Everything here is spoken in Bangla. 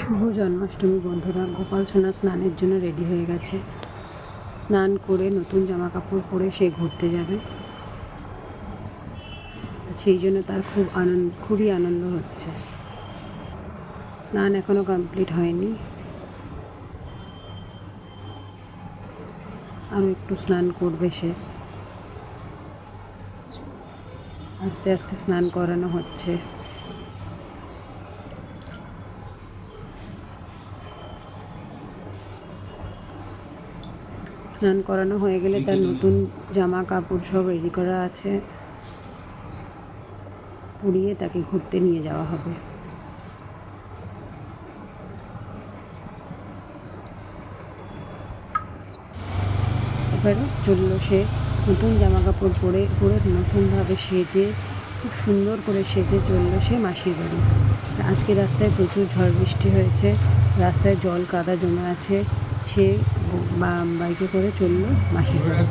শুভ জন্মাষ্টমী বন্ধুরা। গোপাল সোনা স্নানের জন্য রেডি হয়ে গেছে। স্নান করে নতুন জামা কাপড় পরে সে ঘুরতে যাবে, সেই জন্য তার খুবই আনন্দ হচ্ছে। স্নান এখনো কমপ্লিট হয়নি, আরও একটু স্নান করবে সে। আস্তে আস্তে স্নান করানো হচ্ছে। স্নান করানো হয়ে গেলে তার নতুন জামা কাপড় সব রেডি করা আছে, পরিয়ে তাকে ঘুরতে নিয়ে যাওয়া হবে। এবারে চলল সে নতুন জামা কাপড় পরে নতুনভাবে সেজে, খুব সুন্দর করে সেজে চলল সে মাসির বাড়ি। আজকে রাস্তায় প্রচুর ঝড় বৃষ্টি হয়েছে, রাস্তায় জল কাদা জমে আছে। সে বাইকে করে চলল মাসির বাড়ি।